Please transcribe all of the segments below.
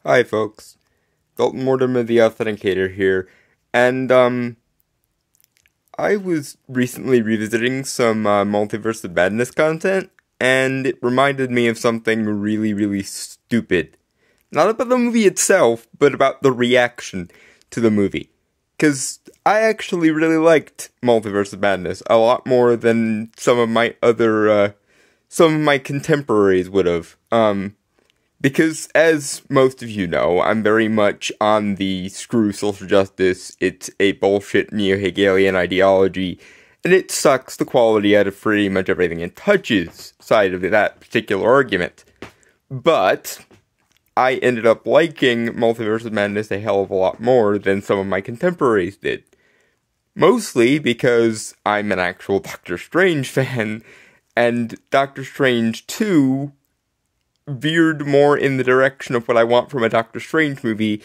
Hi folks, Dalton Mortimer the Authenticator here, and I was recently revisiting some Multiverse of Maddness content, and it reminded me of something really stupid. Not about the movie itself, but about the reaction to the movie. Because I actually really liked Multiverse of Maddness a lot more than some of my contemporaries would have. Because, as most of you know, I'm very much on the screw social justice, it's a bullshit neo-Hegelian ideology, and it sucks the quality out of pretty much everything it touches side of that particular argument. But I ended up liking Multiverse of Maddness a hell of a lot more than some of my contemporaries did. Mostly because I'm an actual Doctor Strange fan, and Doctor Strange 2 veered more in the direction of what I want from a Doctor Strange movie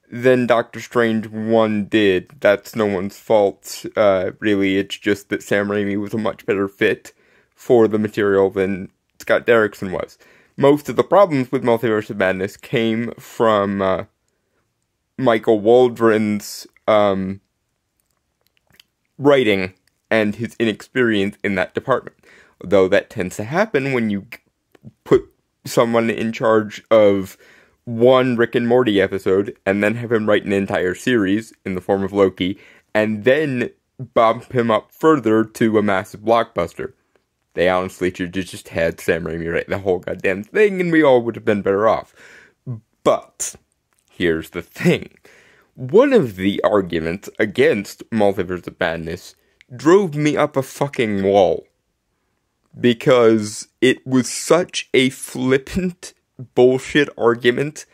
than Doctor Strange 1 did. That's no one's fault, really. It's just that Sam Raimi was a much better fit for the material than Scott Derrickson was. Most of the problems with Multiverse of Maddness came from Michael Waldron's writing and his inexperience in that department. Though that tends to happen when you put someone in charge of one Rick and Morty episode, and then have him write an entire series in the form of Loki, and then bump him up further to a massive blockbuster. They honestly should have just had Sam Raimi write the whole goddamn thing, and we all would have been better off. But here's the thing. One of the arguments against Multiverse of Maddness drove me up a fucking wall. Because it was such a flippant bullshit argument,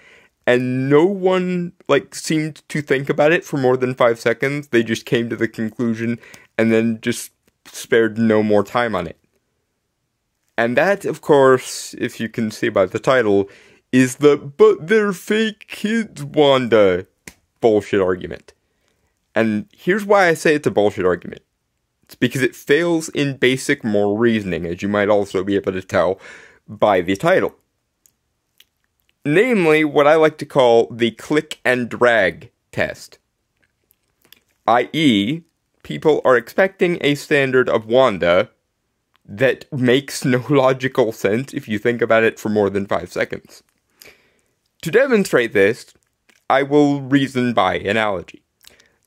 and no one, seemed to think about it for more than 5 seconds. They just came to the conclusion, and then just spared no more time on it. And that, of course, if you can see by the title, is the "but they're fake kids, Wanda" bullshit argument. And here's why I say it's a bullshit argument. It's because it fails in basic moral reasoning, as you might also be able to tell by the title. Namely, what I like to call the click and drag test. I.e., people are expecting a standard of Wanda that makes no logical sense if you think about it for more than 5 seconds. To demonstrate this, I will reason by analogy.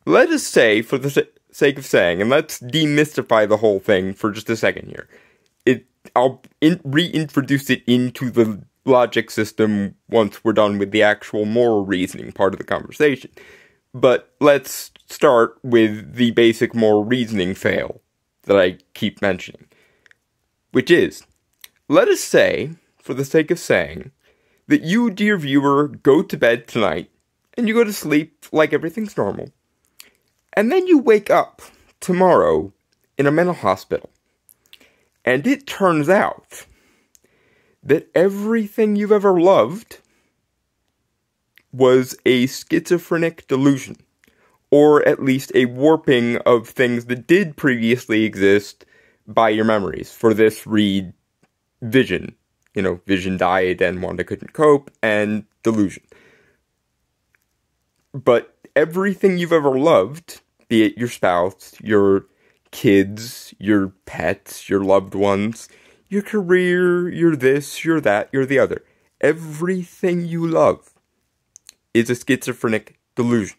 Let us say, for the sake of saying, and let's demystify the whole thing for just a second here. I'll reintroduce it into the logic system once we're done with the actual moral reasoning part of the conversation. But let's start with the basic moral reasoning fail that I keep mentioning. Which is, let us say, for the sake of saying, that you, dear viewer, go to bed tonight, and you go to sleep like everything's normal. And then you wake up tomorrow in a mental hospital. And it turns out that everything you've ever loved was a schizophrenic delusion. Or at least a warping of things that did previously exist by your memories. For this, read Vision. Vision died and Wanda couldn't cope, and delusion. But everything you've ever loved, be it your spouse, your kids, your pets, your loved ones, your career, you're this, you're that, you're the other. Everything you love is a schizophrenic delusion.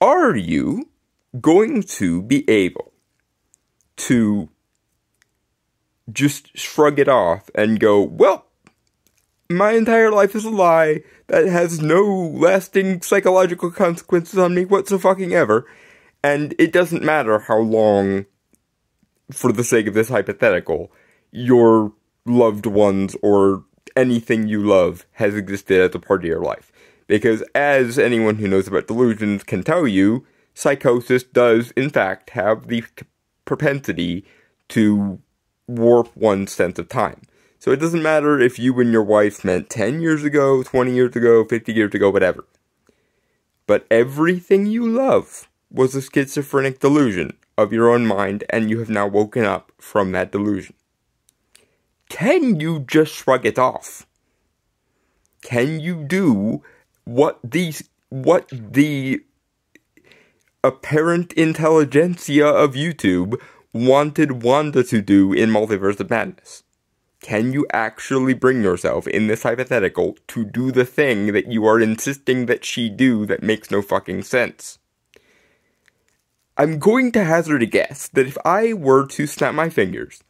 Are you going to be able to just shrug it off and go, well, my entire life is a lie that has no lasting psychological consequences on me whatsoever, and it doesn't matter how long, for the sake of this hypothetical, your loved ones or anything you love has existed as a part of your life. Because as anyone who knows about delusions can tell you, psychosis does, in fact, have the propensity to warp one's sense of time. So it doesn't matter if you and your wife met 10 years ago, 20 years ago, 50 years ago, whatever. But everything you love was a schizophrenic delusion of your own mind, and you have now woken up from that delusion. Can you just shrug it off? Can you do what the apparent intelligentsia of YouTube wanted Wanda to do in Multiverse of Maddness? Can you actually bring yourself, in this hypothetical, to do the thing that you are insisting that she do that makes no fucking sense? I'm going to hazard a guess that if I were to snap my fingers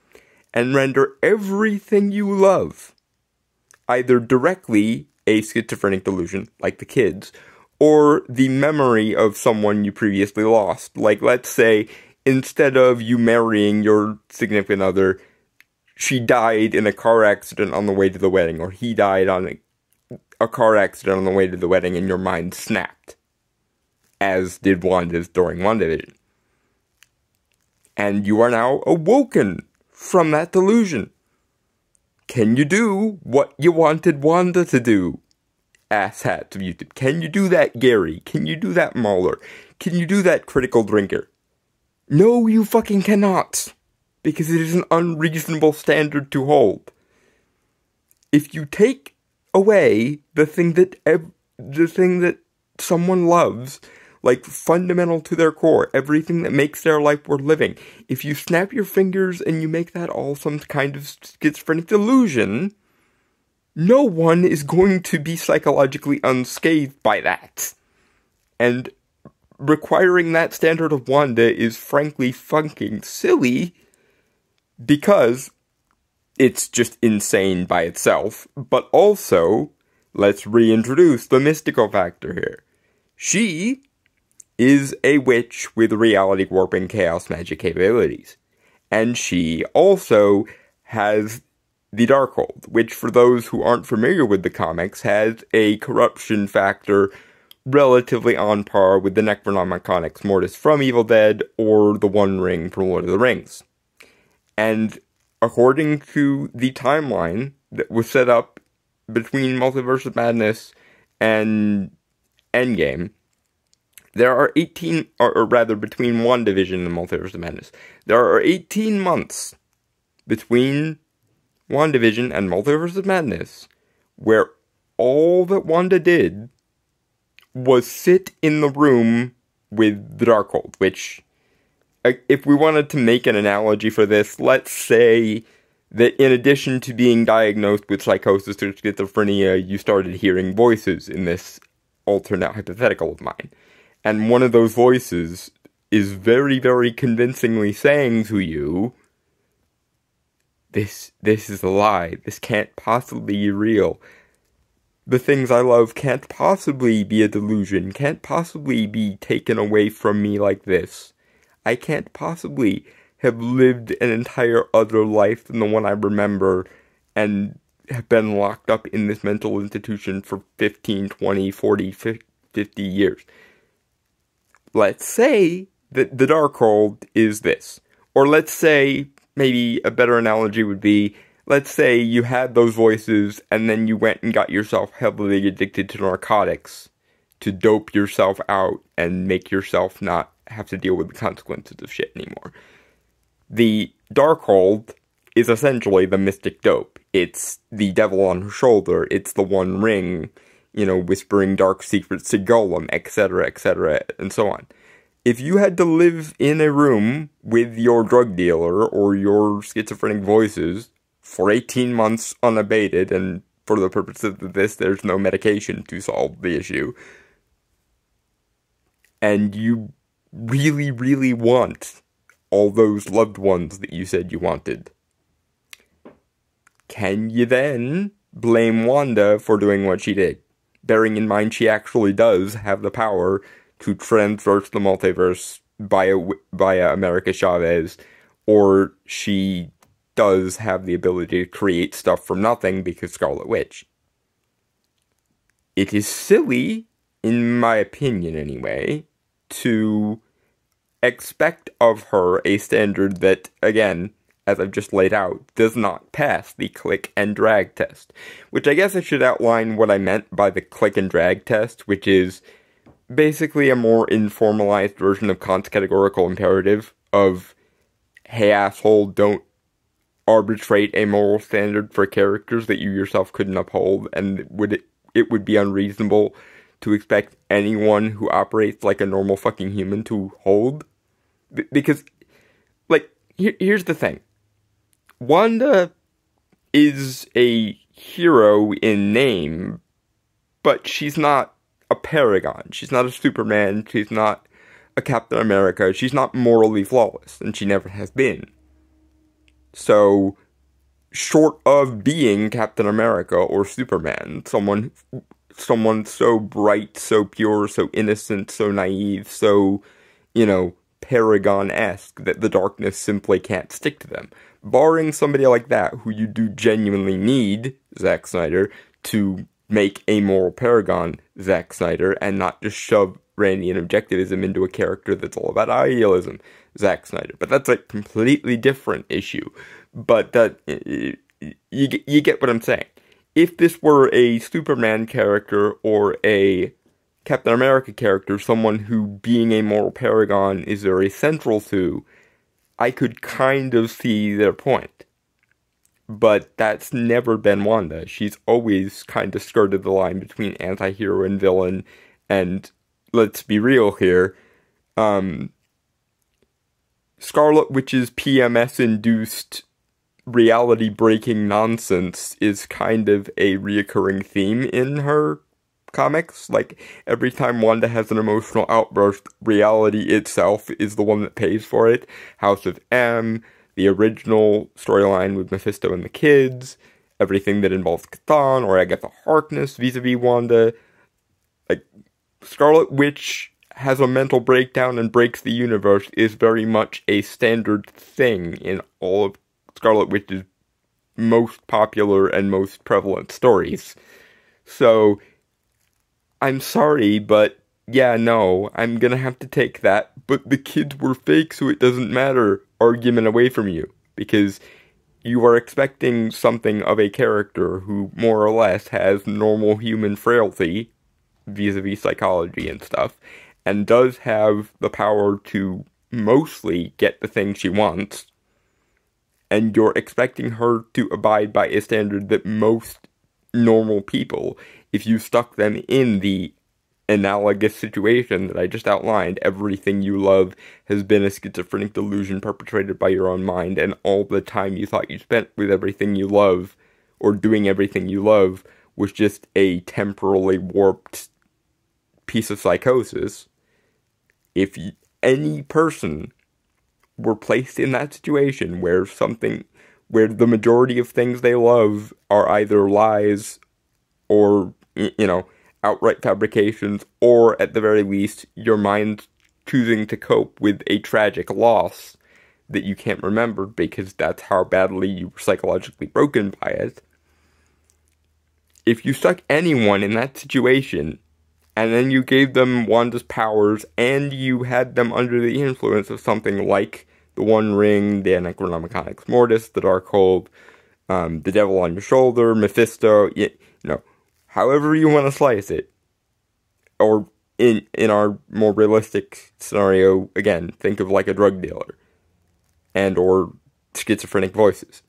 and render everything you love either directly a schizophrenic delusion, like the kids, or the memory of someone you previously lost, like, let's say, instead of you marrying your significant other, she died in a car accident on the way to the wedding, or he died on a car accident on the way to the wedding, and your mind snapped, as did Wanda's during WandaVision. And you are now awoken from that delusion. Can you do what you wanted Wanda to do? Asshats of YouTube. Can you do that, Gary? Can you do that, Mauler? Can you do that, Critical Drinker? No, you fucking cannot. Because it is an unreasonable standard to hold. If you take away the thing that someone loves, like fundamental to their core, everything that makes their life worth living, if you snap your fingers and you make that all some kind of schizophrenic delusion, no one is going to be psychologically unscathed by that. And requiring that standard of Wanda is frankly fucking silly, because it's just insane by itself, but also, let's reintroduce the mystical factor here. She is a witch with reality warping chaos magic capabilities. And she also has the Darkhold, which, for those who aren't familiar with the comics, has a corruption factor relatively on par with the Necronomicon Ex Mortis from Evil Dead or the One Ring from Lord of the Rings. And according to the timeline that was set up between Multiverse of Maddness and Endgame, there are between WandaVision and Multiverse of Maddness, there are 18 months between WandaVision and Multiverse of Maddness where all that Wanda did was sit in the room with the Darkhold, which, if we wanted to make an analogy for this, let's say that in addition to being diagnosed with psychosis or schizophrenia, you started hearing voices in this alternate hypothetical of mine. And one of those voices is very, very convincingly saying to you, this is a lie. This can't possibly be real. The things I love can't possibly be a delusion, can't possibly be taken away from me like this. I can't possibly have lived an entire other life than the one I remember and have been locked up in this mental institution for 15, 20, 40, 50 years. Let's say that the Darkhold is this. Or let's say, maybe a better analogy would be, let's say you had those voices and then you went and got yourself heavily addicted to narcotics to dope yourself out and make yourself not have to deal with the consequences of shit anymore. The Darkhold is essentially the mystic dope. It's the devil on her shoulder. It's the One Ring, whispering dark secrets to Gollum, etc., and so on. If you had to live in a room with your drug dealer or your schizophrenic voices for 18 months unabated, and for the purposes of this, there's no medication to solve the issue, and you really, really want all those loved ones that you said you wanted, can you then blame Wanda for doing what she did? Bearing in mind she actually does have the power to transverse the multiverse via America Chavez, or she does have the ability to create stuff from nothing because Scarlet Witch. It is silly, in my opinion anyway, to expect of her a standard that, again, as I've just laid out, does not pass the click and drag test. Which I guess I should outline what I meant by the click and drag test, which is basically a more informalized version of Kant's categorical imperative of, hey asshole, don't arbitrate a moral standard for characters that you yourself couldn't uphold, and it would be unreasonable to expect anyone who operates like a normal fucking human to hold. Because, like, here's the thing. Wanda is a hero in name, but she's not a paragon. She's not a Superman. She's not a Captain America. She's not morally flawless, and she never has been. So, short of being Captain America or Superman, someone so bright, so pure, so innocent, so naive, so, paragon-esque that the darkness simply can't stick to them. Barring somebody like that, who you do genuinely need, Zack Snyder, to make a moral paragon, Zack Snyder, and not just shove Randian objectivism into a character that's all about idealism, Zack Snyder. But that's a completely different issue. But that you get what I'm saying. If this were a Superman character or a Captain America character, someone who being a moral paragon is very central to, I could kind of see their point. But that's never been Wanda. She's always kind of skirted the line between anti-hero and villain, and let's be real here, Scarlet Witch's PMS-induced reality-breaking nonsense is kind of a reoccurring theme in her comics. Like, every time Wanda has an emotional outburst, reality itself is the one that pays for it. House of M, the original storyline with Mephisto and the kids, everything that involves Chthon or Agatha Harkness vis-a-vis Wanda. Like, Scarlet Witch has a mental breakdown and breaks the universe is very much a standard thing in all of Scarlet Witch's most popular and most prevalent stories. So, I'm sorry, but yeah, no, I'm gonna have to take that, but the kids were fake, so it doesn't matter argument away from you, because you are expecting something of a character who more or less has normal human frailty, vis-a-vis psychology and stuff, and does have the power to mostly get the thing she wants, and you're expecting her to abide by a standard that most normal people, if you stuck them in the analogous situation that I just outlined, everything you love has been a schizophrenic delusion perpetrated by your own mind, and all the time you thought you spent with everything you love, or doing everything you love, was just a temporally warped piece of psychosis. If any person were placed in that situation where the majority of things they love are either lies or, outright fabrications, or at the very least, your mind choosing to cope with a tragic loss that you can't remember because that's how badly you were psychologically broken by it. If you stuck anyone in that situation, and then you gave them Wanda's powers, and you had them under the influence of something like the One Ring, the Necronomicon Ex Mortis, the Darkhold, the Devil on Your Shoulder, Mephisto, however you want to slice it, or in our more realistic scenario, again, think of like a drug dealer, and or schizophrenic voices.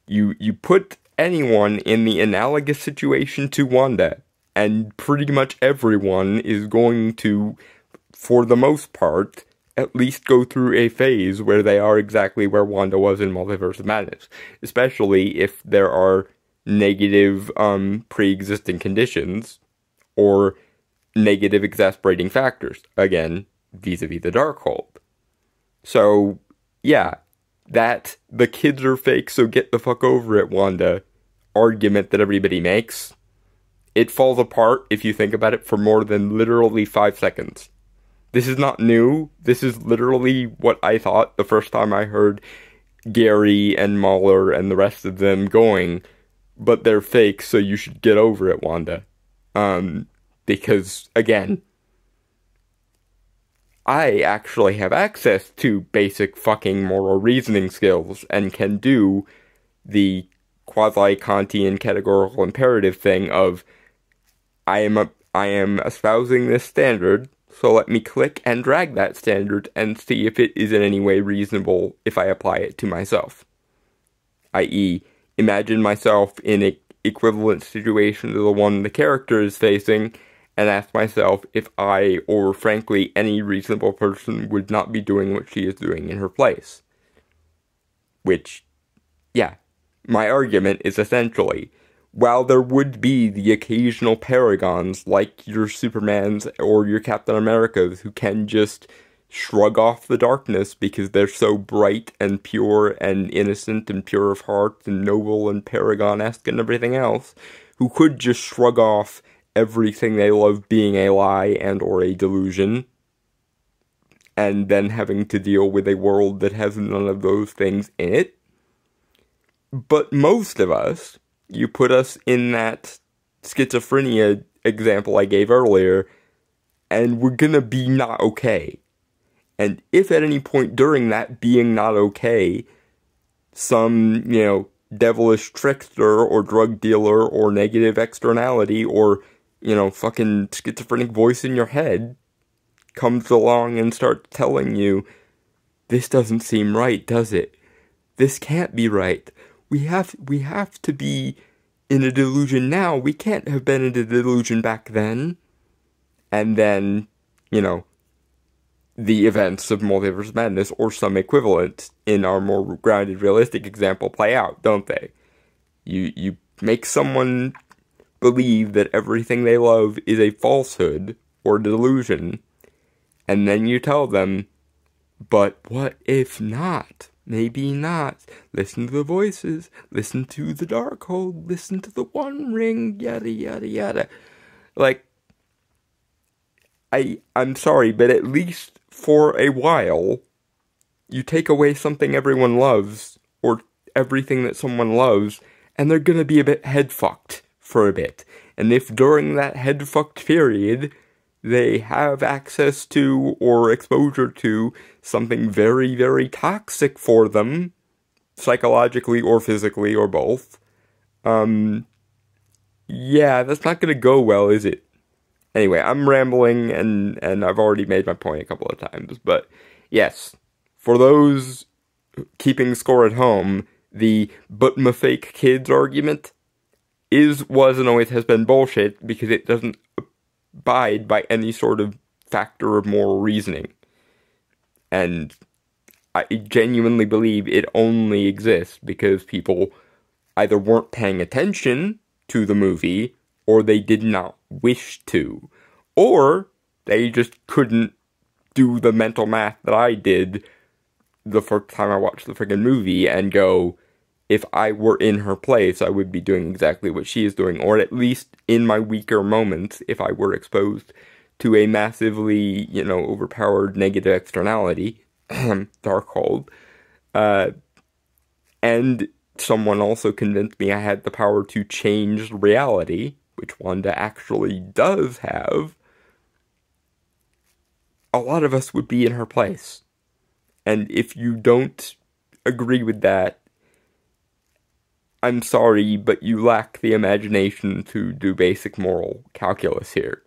You put anyone in the analogous situation to Wanda, and pretty much everyone is going to, for the most part, at least go through a phase where they are exactly where Wanda was in Multiverse of Maddness, especially if there are negative pre-existing conditions or negative exasperating factors, again, vis-a-vis the Darkhold. So, yeah, that the kids are fake, so get the fuck over it, Wanda argument that everybody makes, it falls apart if you think about it for more than literally 5 seconds. This is not new. This is literally what I thought the first time I heard Gary and Mahler and the rest of them going, but they're fake, so you should get over it, Wanda. Because, again, I actually have access to basic fucking moral reasoning skills and can do the quasi-Kantian categorical imperative thing of, I am espousing this standard, so let me click and drag that standard and see if it is in any way reasonable if I apply it to myself. I.e., imagine myself in equivalent situation to the one the character is facing, and ask myself if I, or frankly any reasonable person, would not be doing what she is doing in her place. Which, yeah, my argument is essentially, while there would be the occasional paragons like your Supermans or your Captain Americas who can just shrug off the darkness because they're so bright and pure and innocent and pure of heart and noble and paragon-esque and everything else, who could just shrug off everything they love being a lie and or a delusion, and then having to deal with a world that has none of those things in it. But most of us, you put us in that schizophrenia example I gave earlier, and we're gonna be not okay. And if at any point during that being not okay, some, devilish trickster or drug dealer or negative externality or, fucking schizophrenic voice in your head comes along and starts telling you, this doesn't seem right, does it? This can't be right. We have to be in a delusion now. We can't have been in a delusion back then. And then, the events of Multiverse of Maddness or some equivalent in our more grounded, realistic example play out, don't they? You make someone believe that everything they love is a falsehood or delusion, and then you tell them, but what if not? Maybe not. Listen to the voices. Listen to the Darkhold. Listen to the One Ring. Yada, yada, yada. Like, I'm sorry, but at least for a while, you take away something everyone loves, or everything that someone loves, and they're gonna be a bit head-fucked for a bit. And if during that head-fucked period, they have access to or exposure to something very, very toxic for them, psychologically or physically or both, yeah, that's not gonna go well, is it? Anyway, I'm rambling, and I've already made my point a couple of times, but yes, for those keeping score at home, the "but my fake kids" argument was, and always has been bullshit, because it doesn't abide by any sort of factor of moral reasoning. And I genuinely believe it only exists because people either weren't paying attention to the movie, or they did not wish to, or they just couldn't do the mental math that I did the first time I watched the friggin' movie and go, if I were in her place, I would be doing exactly what she is doing, or at least in my weaker moments, if I were exposed to a massively, overpowered negative externality, Darkhold, and someone also convinced me I had the power to change reality, which Wanda actually does have, a lot of us would be in her place. And if you don't agree with that, I'm sorry, but you lack the imagination to do basic moral calculus here.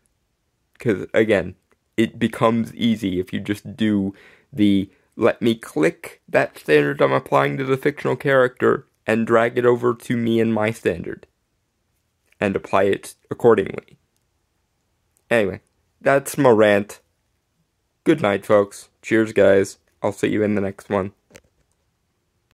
Because, again, it becomes easy if you just do the, let me click that standard I'm applying to the fictional character and drag it over to me and my standard, and apply it accordingly. Anyway, that's my rant. Good night, folks. Cheers, guys. I'll see you in the next one.